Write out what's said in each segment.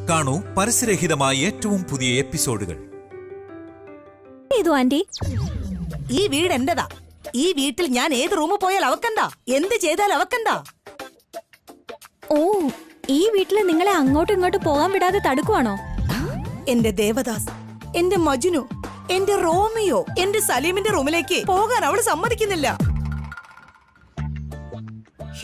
കാണൂ പരസ്യരഹിതമായ ഏറ്റവും പുതിയ എപ്പിസോഡുകൾ. ആന്റി, ഈ വീട് എന്റെതാ. ഈ വീട്ടിൽ ഞാൻ ഏത് റൂമിൽ പോയാൽ അവക്കെന്താ, എന്ത് ചെയ്താൽ അവക്കെന്താ? ഓ, ഈ വീട്ടില് നിങ്ങളെ അങ്ങോട്ടും ഇങ്ങോട്ടും പോകാൻ വിടാതെ തടുക്കുവാണോ? എന്റെ ദേവദാസ്, എന്റെ മജ്നു, എന്റെ റോമിയോ, എന്റെ സലീമിന്റെ റൂമിലേക്ക് പോകാൻ അവള് സമ്മതിക്കുന്നില്ല.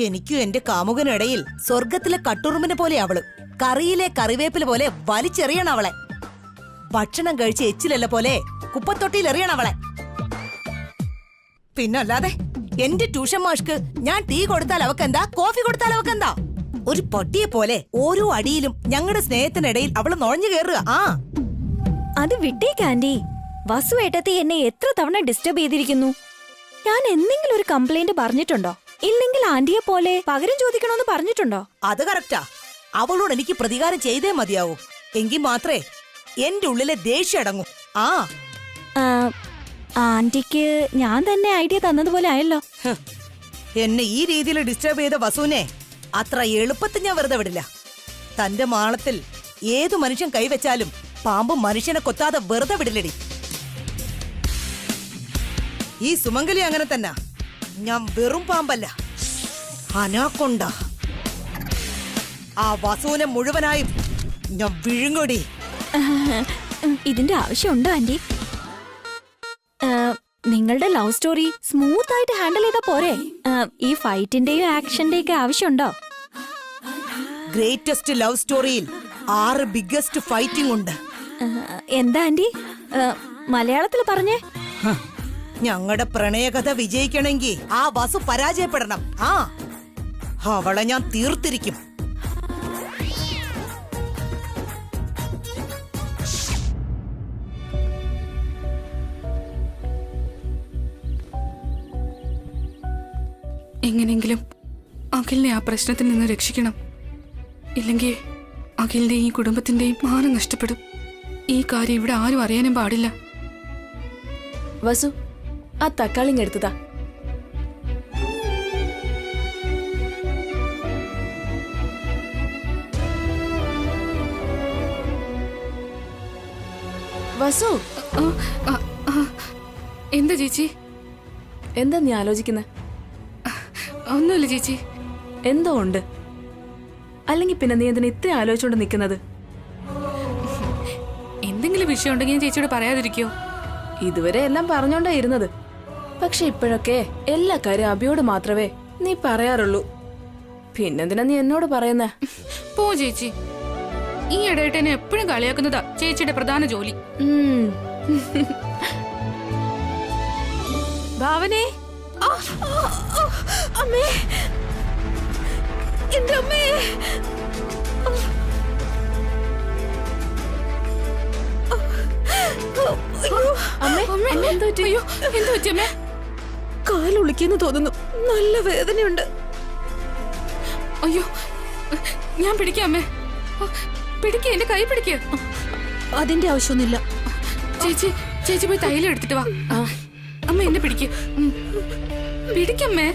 എനിക്കും എന്റെ കാമുകനും ഇടയിൽ സ്വർഗത്തിലെ കട്ടുറുമ്പിനെ പോലെ അവള്. കറിയിലെ കറിവേപ്പില പോലെ വലിച്ചെറിയണം അവളെ. ഭക്ഷണം കഴിച്ച് എച്ചിലല്ല പോലെ കുപ്പത്തൊട്ടിയിൽ എറിയണം അവളെ. പിന്നല്ലാതെ എന്റെ ട്യൂഷൻ മാഷ്ക്ക് ഞാൻ ടീ കൊടുത്താൽ അവക്കെന്താ, കോഫി കൊടുത്താൽ അവക്കെന്താ? ഒരു പട്ടിയെ പോലെ ഓരോ അടിയിലും ഞങ്ങളുടെ സ്നേഹത്തിനിടയിൽ അവള് നുഴഞ്ഞു കയറുക. അത് വിട്ടേക്ക് ആന്റി. വസു ഏട്ടത്തി എന്നെ എത്ര തവണ ഡിസ്റ്റർബ് ചെയ്തിരിക്കുന്നു. ഞാൻ എന്തെങ്കിലും ഒരു കംപ്ലൈന്റ് പറഞ്ഞിട്ടുണ്ടോ? ഇല്ലെങ്കിൽ ആന്റിയെ പോലെ പകരം ചോദിക്കണമെന്ന് പറഞ്ഞിട്ടുണ്ടോ? അത് കറക്റ്റാ. അവളോട് എനിക്ക് പ്രതികാരം ചെയ്തേ മതിയാവൂ. എങ്കിൽ മാത്രമേ എന്റെ ഉള്ളിലെ ദേഷ്യം അടങ്ങൂ. ആന്റിക്ക് ഞാൻ തന്നെ ഐഡിയ തന്നതുപോലെ ആയല്ലോ. എന്നെ ഈ രീതിയിൽ ഡിസ്റ്റർബ് ചെയ്ത വസുവിനെ അത്ര എളുപ്പത്തിൽ ഞാൻ വെറുതെ വിടില്ല. തന്റെ മാളത്തിൽ ഏതു മനുഷ്യൻ കൈവച്ചാലും പാമ്പ് മനുഷ്യനെ കൊത്താതെ വെറുതെ വിടില്ലടി. ഈ സുമംഗലി അങ്ങനെ തന്നെ. ഞാൻ വെറും പാമ്പല്ല, അനാക്കൊണ്ട. ആ വസുവിനെ മുഴുവനായും ഞാൻ വിഴുങ്ങടി. ഇതിന്റെ ആവശ്യമുണ്ടോ ആന്റി? നിങ്ങളുടെ ലവ് സ്റ്റോറി സ്മൂത്ത് ആയിട്ട് ഹാൻഡിൽ ചെയ്താ പോരെ? ഈ ഫൈറ്റിന്റെയും ആക്ഷന്റെയും ഒക്കെ ആവശ്യമുണ്ടോ? ഗ്രേറ്റസ്റ്റ് ലവ് സ്റ്റോറിയിൽ 6 ബിഗ്ഗസ്റ്റ് ഫൈറ്റിംഗ് ഉണ്ട്. എന്താ ആന്റി മലയാളത്തിൽ പറഞ്ഞേ? ഞങ്ങളുടെ പ്രണയകഥ വിജയിക്കണമെങ്കിൽ ആ വസു പരാജയപ്പെടണം. അവളെ ഞാൻ തീർത്തിരിക്കും. എങ്ങനെങ്കിലും അഖിലിനെ ആ പ്രശ്നത്തിൽ നിന്ന് രക്ഷിക്കണം. ഇല്ലെങ്കിൽ അഖിലിന്റെയും ഈ കുടുംബത്തിന്റെയും മാനം നഷ്ടപ്പെടും. ഈ കാര്യം ഇവിടെ ആരും അറിയാനും പാടില്ല. വസു, ആ തക്കാളി എടുത്തതാ. വസു, എന്താ ചേച്ചി? എന്താ നീ ആലോചിക്കുന്നെ? ഒന്നുമില്ല ചേച്ചി. എന്തോ ഉണ്ട്. അല്ലെങ്കിൽ പിന്നെ നീ എന്തിനാ ഇത്ര ആലോചിച്ചോണ്ട് നിൽക്കുന്നത്? എന്തെങ്കിലും വിഷയം ഉണ്ടെങ്കിൽ ഞാൻ ചേച്ചിയോട് പറയാതിരിക്കോ? ഇതുവരെ എല്ലാം പറഞ്ഞോണ്ടാ ഇരുന്നത്. പക്ഷെ ഇപ്പോഴൊക്കെ എല്ലാ കാര്യം അബിയോട് മാത്രമേ നീ പറയാറുള്ളൂ. പിന്നെന്തിനാ നീ എന്നോട് പറയുന്നേ? പോ ചേച്ചി. ഈ ഇടയിട്ട് എന്നെ എപ്പോഴും കളിയാക്കുന്നതാ ചേച്ചിയുടെ പ്രധാന ജോലി. ഭാവനേ, അമ്മേ, എന്റെ അമ്മേ. കാലൊളിക്കെന്ന് തോന്നുന്നു. നല്ല വേദനയുണ്ട്. അയ്യോ, ഞാൻ പിടിക്കാം അമ്മേ. പിടിക്ക, എന്റെ കൈ പിടിക്ക. അതിന്റെ ആവശ്യമൊന്നുമില്ല. ചേച്ചി, ചേച്ചി പോയി തൈലം എടുത്തിട്ട് വാ. അമ്മ എന്നെ പിടിക്ക. പിടിക്കമ്മേ.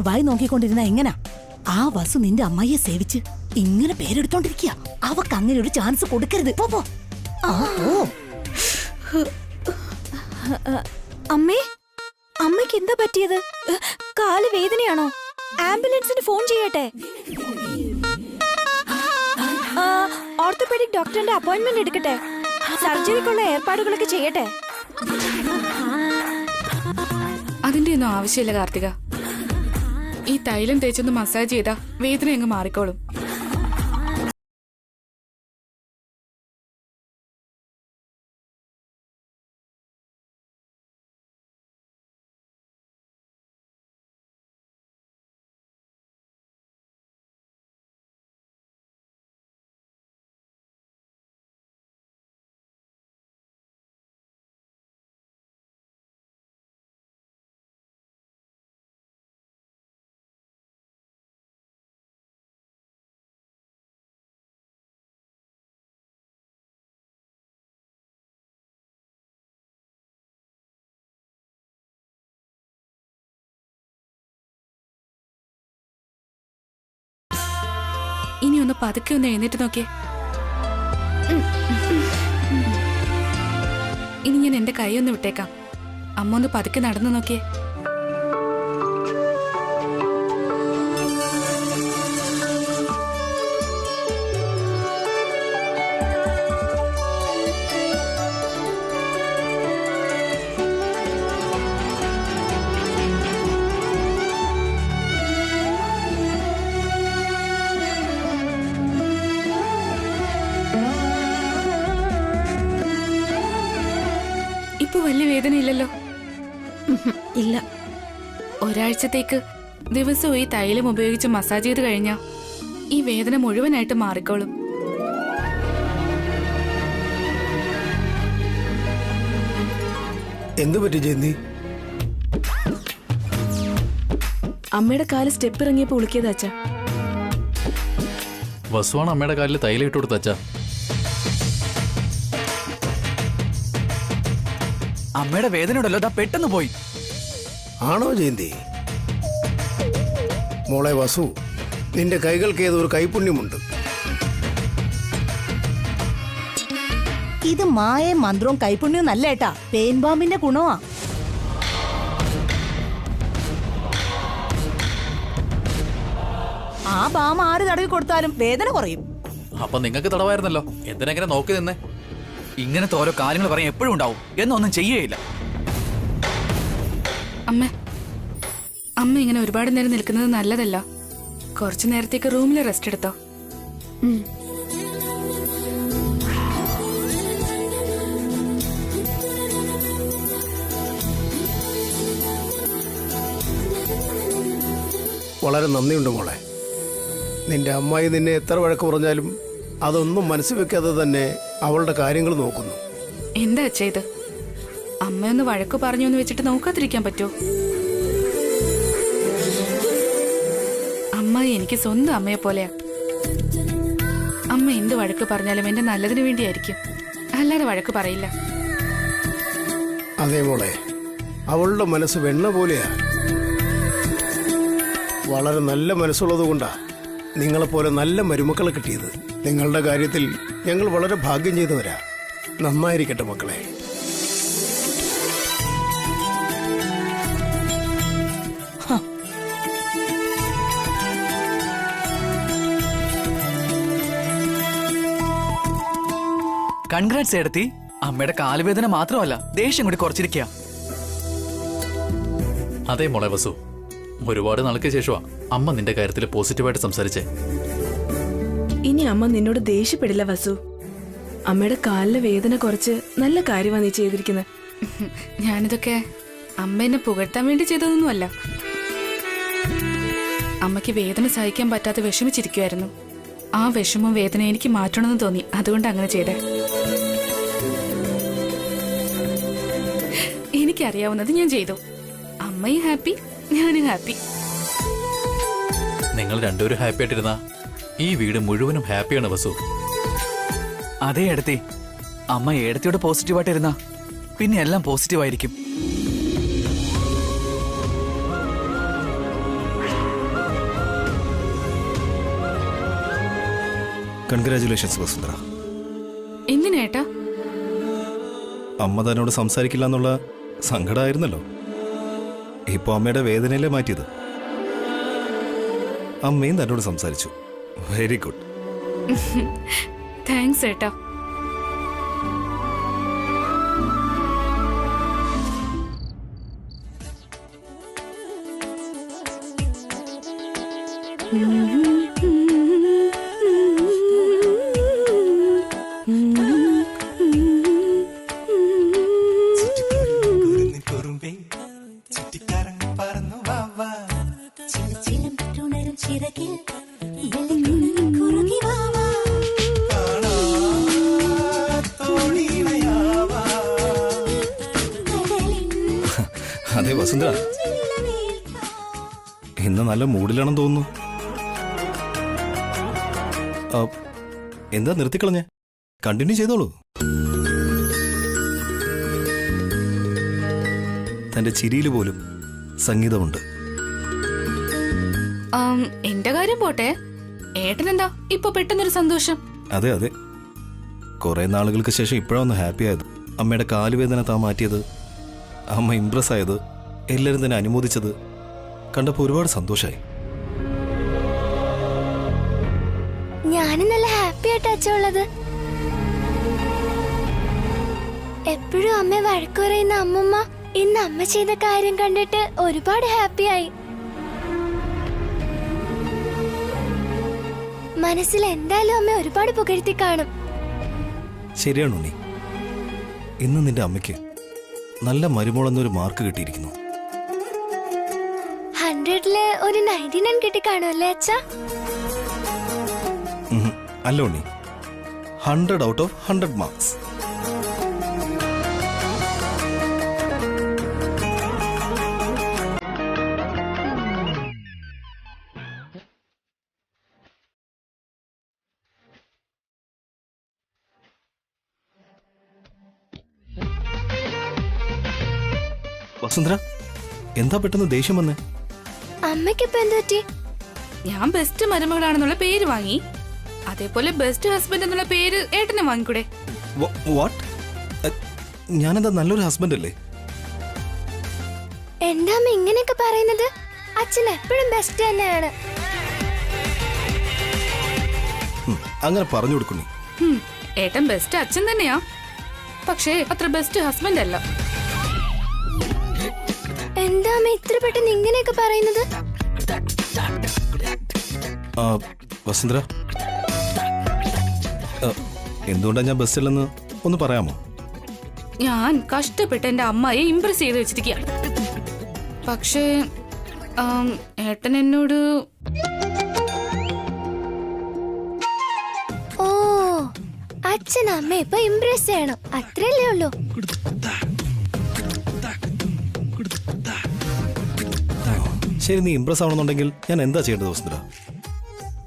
ഇങ്ങനെ വായി നോക്കിക്കൊണ്ടിരുന്ന എങ്ങനാ? ആ വസു നിന്റെ അമ്മയെ സേവിച്ച് ഇങ്ങനെ പേരെടുത്തോണ്ടിരിക്കുക. അവക്ക് അങ്ങനെ ഒരു ചാൻസ് കൊടുക്കരുത്. പോ പോ. അമ്മേ, അമ്മയ്ക്ക് എന്താ പറ്റിയത്? കാല് വേദനയാണോ? ആംബുലൻസിന് ഫോൺ ചെയ്യട്ടെ? ഓർത്തോപെഡിക് ഡോക്ടറിന്റെ അപ്പോയിന്റ്മെന്റ് എടുക്കട്ടെ? സർജറിക്കുള്ള ഏർപ്പാടുകളൊക്കെ ചെയ്യട്ടെ? അതിന്റെ ഒന്നും ആവശ്യമില്ല കാർത്തിക. ഈ തൈലം തേച്ചൊന്ന് മസാജ് ചെയ്താ വേദന അങ്ങ് മാറിക്കോളും. ഇനി ഒന്ന് പതുക്കെ ഒന്ന് എഴുന്നേറ്റ് നോക്കിയേ. ഇനി ഞാൻ എന്റെ കൈ ഒന്ന് വിട്ടേക്കാം. അമ്മ ഒന്ന് പതുക്കെ നടന്നു നോക്കിയേ. ഇപ്പൊ വലിയ വേദനയില്ലല്ലോ? ഇല്ല. ഒരാഴ്ചത്തേക്ക് ദിവസവും ഈ തൈലം ഉപയോഗിച്ച് മസാജ് ചെയ്ത് കഴിഞ്ഞാ ഈ വേദന മുഴുവനായിട്ട് മാറിക്കോളും. എന്തു പറ്റി ജയന്തി? അമ്മയുടെ കാല് സ്റ്റെപ്പ് ഇറങ്ങിയപ്പോ ഉളുക്കിയത് അച്ഛാ. വസുവാണ് അമ്മയുടെ കാലിൽ തൈലം ഇട്ട് കൊടുത്ത അച്ഛാ. അമ്മയുടെ വേദനയുണ്ടല്ലോ, ദാ പെട്ടെന്ന് പോയി. ആണോ ജയന്തി? മോളെ വസു, നിന്റെ കൈകൾക്ക് ഏതോ ഒരു കൈപുണ്യമുണ്ട്. ഇത് മായയും മന്ത്രവും കൈപുണ്യവും നല്ല ഏട്ടാ, പെയിൻ ബാമ്പിന്റെ ഗുണമാ. ആ ബാം ആര് തടവി കൊടുത്താലും വേദന കുറയും. അപ്പൊ നിങ്ങൾക്ക് തടവായിരുന്നല്ലോ, എന്തിനെങ്ങനെ നോക്കി നിന്നേ? ഇങ്ങനത്തെ ഓരോ കാര്യങ്ങൾ പറയാൻ എപ്പോഴും ഉണ്ടാവും, എന്നൊന്നും ചെയ്യേയില്ല. അമ്മ ഇങ്ങനെ ഒരുപാട് നേരം നിൽക്കുന്നത് നല്ലതല്ല. കുറച്ചു നേരത്തേക്ക് റൂമിൽ റെസ്റ്റ് എടുത്തോ. വളരെ നന്ദിയുണ്ട് മോളെ. നിന്റെ അമ്മായി നിന്നെ എത്ര വഴക്ക് പറഞ്ഞാലും അതൊന്നും മനസ്സിൽ വെക്കാതെ തന്നെ അവളുടെ കാര്യങ്ങൾ നോക്കുന്നു. എന്താ അച്ഛാ ഇത്? അമ്മയൊന്ന് വഴക്ക് പറഞ്ഞു എന്ന് വെച്ചിട്ട് നോക്കാതിരിക്കാൻ പറ്റുമോ? അമ്മ എനിക്ക് സ്വന്തം അമ്മയെ പോലെയാ. അമ്മ എന്ത് വഴക്ക് പറഞ്ഞാലും എന്റെ നല്ലതിന് വേണ്ടിയായിരിക്കും, അല്ലാതെ വഴക്ക് പറയില്ല. അതേ മോളെ, അവളുടെ മനസ്സ് വെണ്ണ പോലെയാ. വളരെ നല്ല മനസ്സുള്ളത് കൊണ്ടാ നിങ്ങളെപ്പോലെ നല്ല മരുമക്കളെ കിട്ടിയത്. നിങ്ങളുടെ കാര്യത്തിൽ ഞങ്ങൾ വളരെ ഭാഗ്യം ചെയ്തവരാ. നന്നായിരിക്കട്ടെ മക്കളെ. കൺഗ്രാറ്റ്സ് ഏടത്തി. അമ്മയുടെ കാലുവേദന മാത്രമല്ല, ദേഷ്യം കൂടി കുറച്ചിരിക്കുക. അതെ മോളെ വസു, ഒരുപാട് നാൾക്ക് ശേഷമാ അമ്മ നിന്റെ കാര്യത്തിൽ പോസിറ്റീവായിട്ട് സംസാരിച്ചേ. ഇനി അമ്മ നിന്നോട് ദേഷ്യപ്പെടില്ല വസു. അമ്മയുടെ കാലിലെ വേദന കുറച്ച് നല്ല കാര്യമാണ് നീ ചെയ്തിരിക്കുന്നത്. ഞാനിതൊക്കെ അമ്മ എന്നെ പുകഴ്ത്താൻ വേണ്ടി ചെയ്തതൊന്നുമല്ല. അമ്മയ്ക്ക് വേദന സഹിക്കാൻ പറ്റാതെ വിഷമിച്ചിരിക്കുമായിരുന്നു. ആ വിഷമവും വേദന എനിക്ക് മാറ്റണമെന്ന് തോന്നി, അതുകൊണ്ട് അങ്ങനെ ചെയ്തേ. എനിക്കറിയാവുന്നത് ഞാൻ ചെയ്തു. അമ്മയും ഹാപ്പി, ഞാനും ഹാപ്പി. നിങ്ങൾ രണ്ടുപേരും ഹാപ്പി ആയിട്ടിരുന്ന ഈ വീട് മുഴുവനും ഹാപ്പിയാണ് വസു. അതേ ഏടത്തി, അമ്മ ഏടത്തിയോട് പോസിറ്റീവായിട്ടിരുന്ന പിന്നെ എല്ലാം പോസിറ്റീവായിരിക്കും. കൺഗ്രാറ്റുലേഷൻസ് വസുന്ധര. എന്തിനേട്ടാ? അമ്മ തന്നോട് സംസാരിക്കില്ല എന്നുള്ള സങ്കടമായിരുന്നല്ലോ. ഇപ്പോൾ അമ്മയുടെ വേദനയിലെ മാറ്റിയത്. അമ്മയും തന്നോട് സംസാരിച്ചു. Very good. താങ്ക്സ് ഏട്ടാ. അതെ വസുന്ധര, ഇന്ന് നല്ല മൂഡിലാണെന്ന് തോന്നുന്നു. എന്താ നിർത്തിക്കളഞ്ഞേ? കണ്ടിന്യൂ ചെയ്തോളൂ. തന്റെ ചിരിയിൽ പോലും സംഗീതമുണ്ട്. എന്റെ കാര്യം പോട്ടെ, ഏട്ടനെന്താ ഇപ്പൊ പെട്ടെന്നൊരു സന്തോഷം? അതെ അതെ, കുറെ നാളുകൾക്ക് ശേഷം ഇപ്പോഴാണ് ഹാപ്പി ആയത്. അമ്മയുടെ കാലുവേദന താൻ മാറ്റിയത്, അമ്മ ഇംപ്രസ് ആയത്, എല്ലാവരും തന്നെ അനുമോദിച്ചത് കണ്ടപ്പോൾ ഒരുപാട് സന്തോഷമായി. ഞാനും നല്ല ഹാപ്പി ആയിട്ട് അച്ഛനുള്ളത്. എപ്പോഴും അമ്മ വഴക്കു പറയുന്ന അമ്മമ്മ ഇന്ന് അമ്മ ചെയ്ത കാര്യം കണ്ടിട്ട് ഒരുപാട് ഹാപ്പിയായി. മനസ്സിൽ എന്തായാലും അമ്മ ഒരുപാട് പുകഴ്ത്തി കാണും. ശരിയാണോ നീ? ഇന്ന് നിന്റെ അമ്മയ്ക്ക് നല്ല മരുമോളെന്നൊരു മാർക്ക് കിട്ടിയിരിക്കുന്നു. 100-ല് ഒരു 99 കിട്ടിക്കാണുമല്ലേ അച്ഛാ? അല്ല ഉണ്ണി, 100 ഔട്ട് ഓഫ് 100 മാർക്സ്. വസുന്ധര, എന്താ പെട്ടെന്ന് ദേഷ്യം വന്നേ? അമ്മയ്ക്കിപ്പോ എന്ത് പറ്റി? ഞാൻ ബെസ്റ്റ് മരുമകളാണെന്നുള്ള പേര് വാങ്ങി, അതേപോലെ ബെസ്റ്റ് ഹസ്ബൻഡ് എന്നുള്ള പേര് ഏട്ടനെ വാങ്ങിക്കൂടെ? വാട്ട്? ഞാനെന്താ നല്ലൊരു ഹസ്ബൻഡ് അല്ലേ? എന്റെ അമ്മ ഇങ്ങനെയൊക്കെ പറയുന്നത്? അച്ഛൻ എപ്പോഴും ബെസ്റ്റ് തന്നെയാണ്. അങ്ങനെ പറഞ്ഞു കൊടുക്കുന്നു. ഏട്ടൻ ബെസ്റ്റ് അച്ഛൻ തന്നെയാ, പക്ഷേ അത്ര ബെസ്റ്റ് ഹസ്ബൻഡ് അല്ല. എന്താ അമ്മ ഇത്ര പെട്ടെന്ന് ഇങ്ങനെയൊക്കെ പറയുന്നത്? വസുന്ധര, എന്തുകൊണ്ടാ ഞാൻ ബെസ്റ്റ് അല്ലെന്ന് ഒന്ന് പറയാമോ? ഞാൻ കഷ്ടപ്പെട്ട് എന്റെ അമ്മയെ ഇംപ്രസ് ചെയ്ത് വെച്ചിരിക്കുക. പക്ഷേ ഏട്ടൻ എന്നോട് ഓ, അച്ഛൻ അമ്മ ഇപ്പൊ ഇംപ്രസ് ചെയ്യണം, അത്രയല്ലേ ഉള്ളൂ. ശരി, നീ ഇംപ്രസ് ആവണമെന്നുണ്ടെങ്കിൽ ഞാൻ എന്താ ചെയ്യേണ്ടത് വസുന്ധര?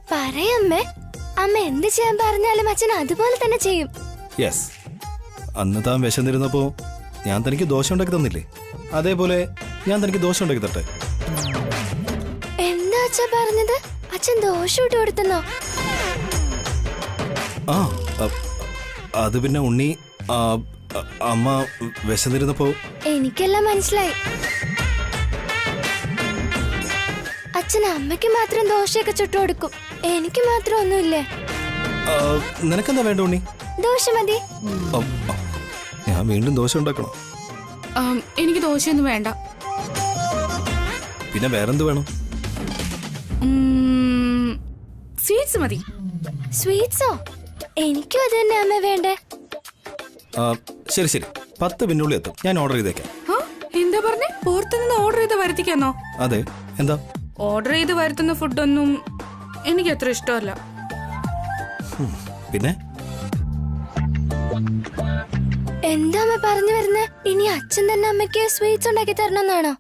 പറയമ്മേ, അമ്മ എന്ത് ചെയ്യാൻ പറഞ്ഞാലും അച്ഛൻ അതുപോലെ തന്നെ ചെയ്യും. യെസ്, അന്ന് താൻ വിശന്നിരുന്നപ്പോ ഞാൻ തനിക്ക് ദോശ ഉണ്ടാക്കി തന്നില്ലേ? അതേപോലെ ഞാൻ തനിക്ക് ദോശ ഉണ്ടാക്കി തട്ടെ? എന്താ അച്ഛൻ പറഞ്ഞത്? അച്ഛൻ ദോശ ഇട്ട് കൊടുത്തെന്നോ? ആ, അത് പിന്നെ ഉണ്ണി, അമ്മ വിശന്നിരുന്നപ്പോ. എനിക്കെല്ലാം മനസ്സിലായി. അച്ഛൻ അമ്മയ്ക്ക് മാത്രം ദോശയൊക്കെ ചുട്ടു കൊടുക്കും, എനിക്ക് മാത്രം ഒന്നുമില്ലേ? നിനക്കെന്താ വേണ്ട ഉണ്ണി? ദോശ മതി. ഞാൻ വീണ്ടും ദോശ ഉണ്ടാക്കണോ? എനിക്ക് ദോശയൊന്നും വേണ്ട. പിന്നെ വേറെന്ത് വേണം? സ്വീറ്റ്സ് മതി. സ്വീറ്റ്സോ? എനിക്കും അത് തന്നെ അമ്മ വേണ്ടേ. ശരി ശരി, 10 മിനിറ്റിനുള്ളിൽ എത്തും. ഞാൻ ഓർഡർ ചെയ്തേക്കാം. എന്താ പറഞ്ഞേ? പുറത്തുനിന്ന് ഓർഡർ ചെയ്ത് വരുത്തിക്കാന്നോ? അതെ, എന്താ? ഓർഡർ ചെയ്ത് വരുത്തുന്ന ഫുഡൊന്നും എനിക്ക് അത്ര ഇഷ്ടമല്ല. പിന്നെ എന്താ അമ്മ പറഞ്ഞു വരുന്നേ? ഇനി അച്ഛൻ തന്നെ അമ്മയ്ക്ക് സ്വീറ്റ്സ് ഉണ്ടാക്കി തരണമെന്നാണോ?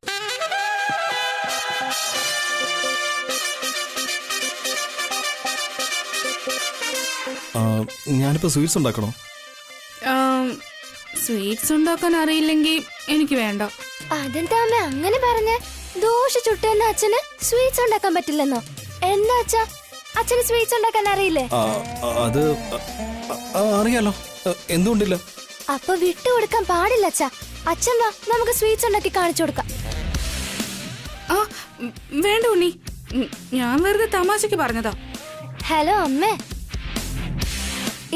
ഞാനിപ്പോ സ്വീറ്റ്സ് ഉണ്ടാക്കണോ? സ്വീറ്റ്സ് ഉണ്ടാക്കാൻ അറിയില്ലെങ്കിൽ എനിക്ക് വേണ്ട. അതെന്താ അമ്മ അങ്ങനെ പറഞ്ഞേ? ദോശ ചുട്ടുന്ന അച്ഛന് സ്വീറ്റ്സ് ഉണ്ടാക്കാൻ പറ്റില്ലെന്നോ? എന്താ അച്ഛാ, അച്ഛന് സ്വീറ്റ്സ് ഉണ്ടാക്കാൻ അറിയില്ലേ? അത് അറിയാലോ. എന്തുകൊണ്ടില്ല? അപ്പൊ വിട്ടുകൊടുക്കാൻ പാടില്ല അച്ഛാ. അച്ഛൻ വാ, നമുക്ക് സ്വീറ്റ്സ് ഉണ്ടാക്കി കാണിച്ചു കൊടുക്കാം. ആ വേണ്ട ഉണ്ണി, ഞാൻ വെറുതെ തമാശക്ക് പറഞ്ഞതാ. ഹലോ അമ്മേ,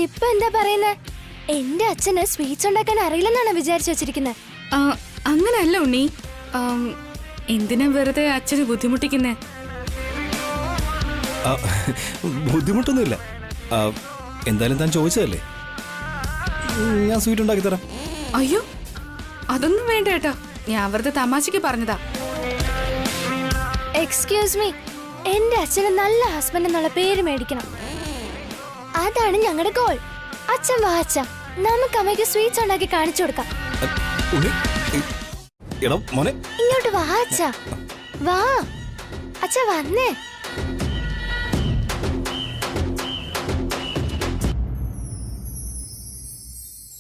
ഇപ്പൊ എന്താ പറയുന്നേ? എന്റെ അച്ഛന് സ്വീറ്റ്സ് ഉണ്ടാക്കാൻ അറിയില്ലെന്നാണ് വിചാരിച്ചു വെച്ചിരിക്കുന്നത്. അങ്ങനെയല്ല ഉണ്ണി, എന്തിനാ വെറുതെ അച്ഛന് ബുദ്ധിമുട്ടിക്കുന്നേ? ബുദ്ധിമുട്ടൊന്നുമില്ല. എന്തായാലും താൻ ചോദിച്ചതല്ലേ, ഞാൻ സ്വീറ്റ് ഉണ്ടാക്കി തരാം. അയ്യോ അതൊന്നും വേണ്ട ഏട്ടാ, ഞാൻ വെറുതെ തമാശക്ക് പറഞ്ഞതാ. എക്സ്ക്യൂസ് മീ, എന്റെ അച്ഛന് നല്ല ഹസ്ബൻഡ് എന്നുള്ള പേര് മേടിക്കണം. അതാണ് ഞങ്ങളുടെ ഗോൾ. അച്ഛൻ വാ അച്ഛാ, നമുക്ക് അമ്മയ്ക്ക് സ്വീറ്റ്സ് ഉണ്ടാക്കി കാണിച്ചു കൊടുക്കാം. ഇങ്ങോട്ട് വാ അച്ഛാ, വാ അച്ഛാ, വന്നേ.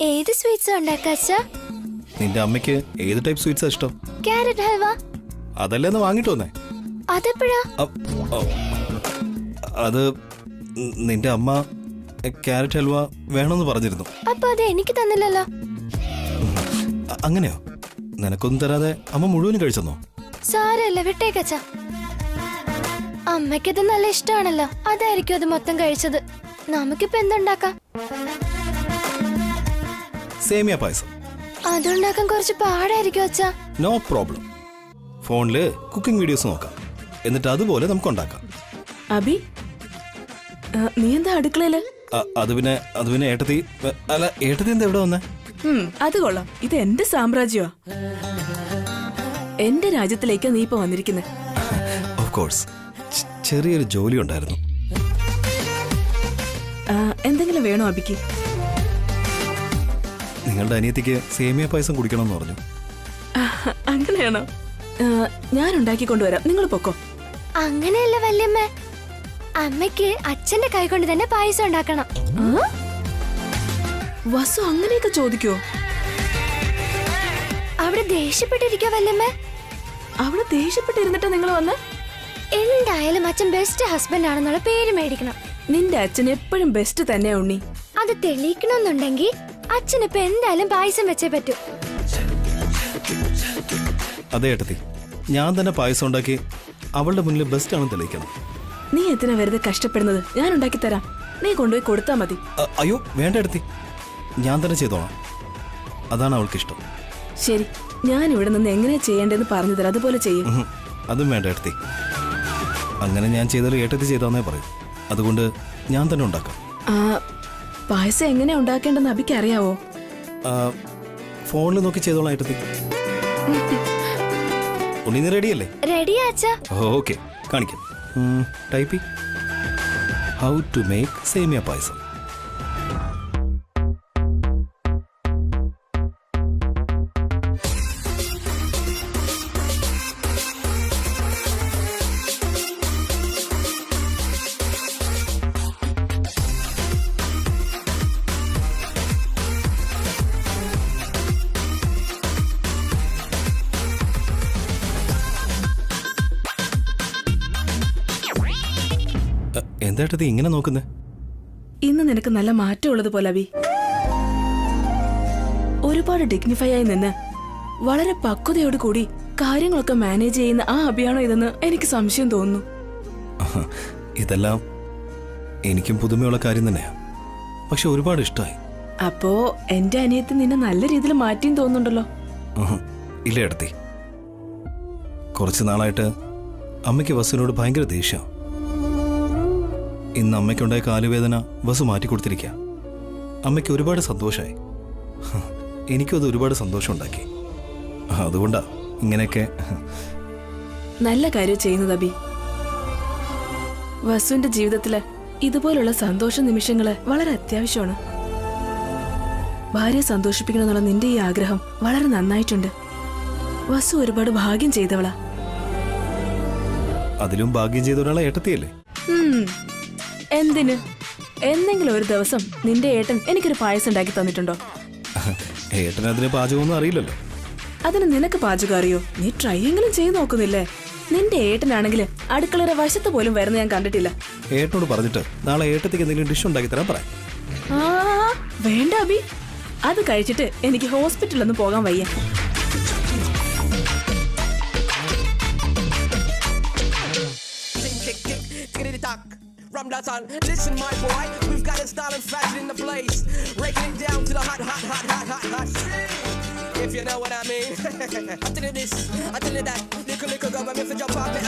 ഏത് സ്വീറ്റ്സ് ഉണ്ടാക്കാം അച്ഛാ? നിന്റെ അമ്മയ്ക്ക് ഏത് ടൈപ്പ് സ്വീറ്റ്സാ ഇഷ്ടം? ക്യാരറ്റ് ഹൽവ. അതല്ലേ വാങ്ങിട്ട് വന്നേ? അതെപ്പോഴാ? അത് നിന്റെ അമ്മ ക്യാരറ്റ് ഹൽവ വേണമെന്ന് പറഞ്ഞിരുന്നു. അപ്പൊ അത് എനിക്ക് തന്നില്ലല്ലോ. അങ്ങനെയോ? നിനക്കൊന്നും തരാതെ അമ്മ മുഴുവനും കഴിച്ചെന്നോ? സാരല്ല, വിട്ടേക്കച്ച. അമ്മയ്ക്കത് നല്ല ഇഷ്ടമാണല്ലോ, അതായിരിക്കും അത് മൊത്തം കഴിച്ചത്. നമുക്കിപ്പോ എന്തുണ്ടാക്കാം? സേമിയ പായസം. അതുണ്ടാക്കാൻ കുറച്ച് പാടായിരിക്കും അച്ഛാ. No problem. ഫോണില് കുക്കിംഗ് വീഡിയോസ് നോക്കാം, എന്നിട്ട് അതുപോലെ നമുക്ക് ഉണ്ടാക്കാം. അബി, നീ എന്താ അടുക്കളയില്? അത് പിന്നെ ഏട്ടത്തി. അല്ല, ഏട്ടത്തി എന്താ എവിടെ വന്നേ? അത് കൊള്ളാം, ഇത് എന്റെ സാമ്രാജ്യമാ. എന്റെ രാജ്യത്തിലേക്കാ നീ ഇപ്പൊ വന്നിരിക്കുന്നത്. ഓഫ് കോഴ്സ്, ചെറിയൊരു ജോലി ഉണ്ടായിരുന്നു. എന്തെങ്കിലും വേണോ അബിക്ക്? നിങ്ങളുടെ അനിയത്തിക്ക് സേമിയ പായസം കുടിക്കണമെന്ന് പറഞ്ഞു. അങ്ങനെയാണോ? ഞാൻ ഉണ്ടാക്കി കൊണ്ടുവരാം, നിങ്ങൾ പൊക്കോ. അങ്ങനെയല്ല വല്യമ്മ, അമ്മയ്ക്ക് അച്ഛന്റെ കൈ കൊണ്ട് തന്നെ പായസം ഉണ്ടാക്കണം. വസു അങ്ങനെയൊക്കെ ചോദിക്കോ? അവിടെ ദേഷ്യപ്പെട്ടിരിക്കോ വല്യമ്മ? അവിടെ ദേഷ്യപ്പെട്ടിരുന്നിട്ട് നിങ്ങൾ വന്ന്? എന്തായാലും അച്ഛൻ ബെസ്റ്റ് ഹസ്ബൻഡ് ആണെന്നുള്ള പേര് മേടിക്കണം. നിന്റെ അച്ഛൻ എപ്പോഴും ബെസ്റ്റ് തന്നെയാ ഉണ്ണി. അത് തെളിയിക്കണമെന്നുണ്ടെങ്കിൽ അച്ഛനിപ്പോ എന്തായാലും പായസം വെച്ചേ പറ്റൂ. അതെ ഏട്ടത്തി, ഞാൻ തന്നെ പായസം ഉണ്ടാക്കി അവളുടെ മുന്നിൽ ബെസ്റ്റ് ആണെന്ന് തെളിയിക്കണം. നീ എന്തിനാ വെറുതെ കഷ്ടപ്പെടുന്നത്? ഞാൻ ഉണ്ടാക്കി തരാം, നീ കൊണ്ടുപോയി കൊടുത്താ മതി. അയ്യോ വേണ്ട ഏട്ടത്തി, ഞാൻ തന്നെ ചെയ്തോളാം. അതാണ് അവൾക്ക് ഇഷ്ടം. ശരി, ഞാൻ ഇവിടെ നിന്ന് എങ്ങനെയാ ചെയ്യേണ്ടതെന്ന് പറഞ്ഞു തരാം, അതുപോലെ ചെയ്യും. അതും വേണ്ട ഏട്ടത്തി, അങ്ങനെ ഞാൻ ചെയ്താലും ഏട്ടത്തി ചെയ്താന്നേ പറയും. അതുകൊണ്ട് ഞാൻ തന്നെ ഉണ്ടാക്കാം. പായസം എങ്ങനെയാ ഉണ്ടാക്കേണ്ടെന്ന് അബിക്ക് അറിയാവോ? ഫോണിൽ നോക്കി ചെയ്തോളാം ഏട്ടത്തി. ഉണ്ണി, നീ റെഡിയല്ലേ? റെഡിയാ അച്ഛാ. ഓക്കെ, കാണിക്കാം. ടൈപ്പ് ഹൗ ടു മേക്ക് സേമിയ പായസം. എന്തായിട്ടത് ഇങ്ങനെ നോക്കുന്നേ? ഇന്ന് നിനക്ക് നല്ല മാറ്റം ഉള്ളത് പോലെ അബി. ഒരുപാട് ഡിഗ്നിഫൈ ആയി നിന്ന് വളരെ പക്വതയോട് കൂടി കാര്യങ്ങളൊക്കെ മാനേജ് ചെയ്യുന്ന ആ അബിയാണോ ഇതെന്ന് എനിക്ക് സംശയം തോന്നുന്നു. ഇതെല്ലാം എനിക്കും പുതുമയുള്ള കാര്യം തന്നെയാ, പക്ഷെ ഒരുപാട് ഇഷ്ടമായി. അപ്പോ എന്റെ അനിയത്തി നിന്നെ നല്ല രീതിയിൽ മാറ്റിയും തോന്നുന്നുണ്ടല്ലോ. ഇല്ല ഏട്ടത്തി, കുറച്ചു നാളായിട്ട് അമ്മയ്ക്ക് വസുവിനോട് ഭയങ്കര ദേഷ്യം. ഇന്ന് അമ്മയ്ക്കുണ്ടായ കാലുവേദന വസു മാറ്റി കൊടുത്തിരിക്കുക. അമ്മയ്ക്ക് ഒരുപാട് സന്തോഷമായി, എനിക്കും അത് ഒരുപാട് സന്തോഷം ഉണ്ടാക്കി. അതുകൊണ്ടാ ഇങ്ങനെയൊക്കെ. നല്ല കാര്യം ചെയ്യുന്നത് അബി. വസുവിന്റെ ജീവിതത്തില് ഇതുപോലുള്ള സന്തോഷ നിമിഷങ്ങള് വളരെ അത്യാവശ്യമാണ്. ഭാര്യയെ സന്തോഷിപ്പിക്കണമെന്നുള്ള നിന്റെ ഈ ആഗ്രഹം വളരെ നന്നായിട്ടുണ്ട്. വസു ഒരുപാട് ഭാഗ്യം ചെയ്തവളാ. അതിലും ഭാഗ്യം ചെയ്ത ഒരാളെ ഏട്ടത്തിയല്ലേ? എന്തിന്? എന്തെങ്കിലും ഒരു ദിവസം നിന്റെ ഏട്ടൻ എനിക്കൊരു പായസം ഉണ്ടാക്കി തന്നിട്ടുണ്ടോ? ഏട്ടൻ അതിന് പാചകമൊന്നും അറിയില്ലല്ലോ. അതിന് നിനക്ക് പാചകം അറിയോ? നീ ട്രൈ എങ്കിലും ചെയ്ത് നോക്കുന്നില്ലേ? നിന്റെ ഏട്ടനാണെങ്കിൽ അടുക്കളയുടെ വശത്ത് പോലും വരുന്ന ഞാൻ കണ്ടിട്ടില്ല. ഏട്ടനോട് പറഞ്ഞിട്ട് നാളെ ഏട്ടത്തേക്ക് എന്തെങ്കിലും ഡിഷ് ഉണ്ടാക്കി തരാൻ പറയാം. ആ വേണ്ട അബി, അത് കഴിച്ചിട്ട് എനിക്ക് ഹോസ്പിറ്റലൊന്നും പോകാൻ വയ്യ. Listen, my boy, we've got a style and fashion in the place. Breaking it down to the hot. If you know what I mean. I did this, I did that. Little go, I'm in for your pop it.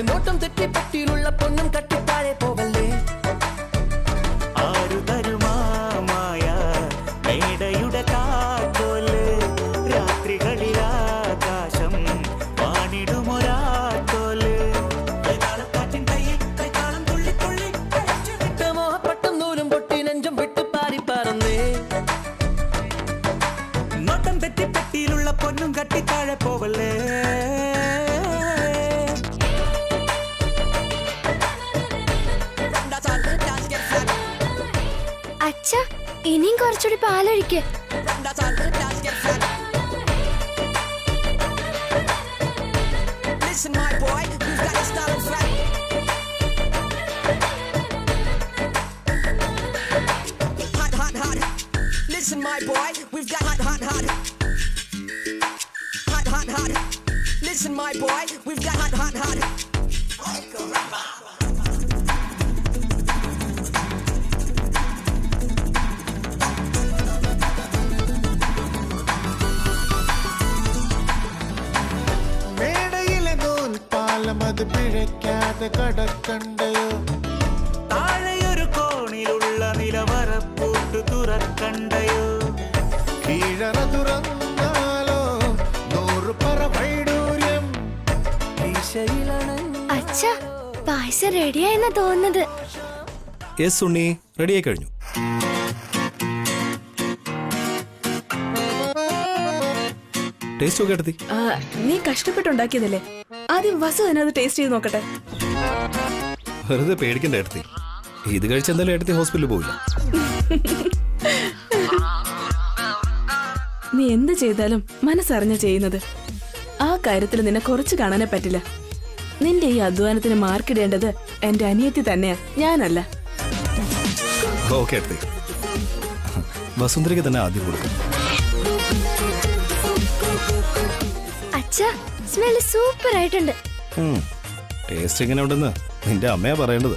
നോട്ടം തെറ്റി പട്ടിയിലുള്ള പൊന്നും കട്ടിത്താഴെ പോവല്ലേ ആരു തരുമായ മേടയുടെ കാറ്റോല് രാത്രികളിൽ ആകാശം വാണിടുമൊരാത്തോല് കാറ്റിൻ കയ്യിൽ കൈകാളം തുള്ളി തുള്ളി മോഹപ്പട്ടം നൂലും പൊട്ടി നെഞ്ചം വിട്ട് പാറി പറന്നേ നോട്ടം തെറ്റി പട്ടിയിലുള്ള പൊന്നും കട്ടിത്താഴെ പോവല്ലേ അച്ഛാ ഇനിയും കുറച്ചുകൂടി പാലൊഴിക്ക്. Listen, my boy, we've got hot. Listen, my boy, we've got hot. അത് പിഴയ്ക്കാതെ കടക്കണ്ടയോ താഴെയൊരു കോണിലുള്ള നിലവറപ്പൂട്ട് തുറക്കണ്ടയോ കീഴറ തുറന്നാലോ 100 പറ വൈഡൂര്യം അച്ഛാ പായസം റെഡിയായെന്നാ തോന്നുന്നത്. യെസ് ഉണ്ണി, റെഡിയായി കഴിഞ്ഞു. ടേസ്റ്റ് ഒക്കെ എടുത്തി. നീ കഷ്ടപ്പെട്ടുണ്ടാക്കിയതല്ലേ, ആദ്യം വസു തന്നെ അത് ടേസ്റ്റ് ചെയ്ത് നോക്കട്ടെ. വെറുതെ പേടിക്കണ്ട എടുത്തി, ഇത് കഴിച്ചെന്തായാലും എടുത്തി ഹോസ്പിറ്റലിൽ പോയില്ല. നീ എന്ത് ചെയ്താലും മനസ്സറിഞ്ഞ ചെയ്യുന്നത്. ആ കാര്യത്തിൽ നിന്നെ കുറച്ച് കാണാനേ പറ്റില്ല. നിന്റെ ഈ അധ്വാനത്തിന് മാർക്കിടേണ്ടത് എന്റെ അനിയത്തി തന്നെയാ, ഞാനല്ല. ഓക്കെ എടുത്തി, വസുന്ധരയ്ക്ക് തന്നെ ആദ്യം കൊടുക്കും. അച്ഛാ സ്മെല് സൂപ്പർ ആയിട്ടുണ്ട്. ടേസ്റ്റ് എങ്ങനെ ഉണ്ടെന്ന് നിന്റെ അമ്മയാ പറയേണ്ടത്.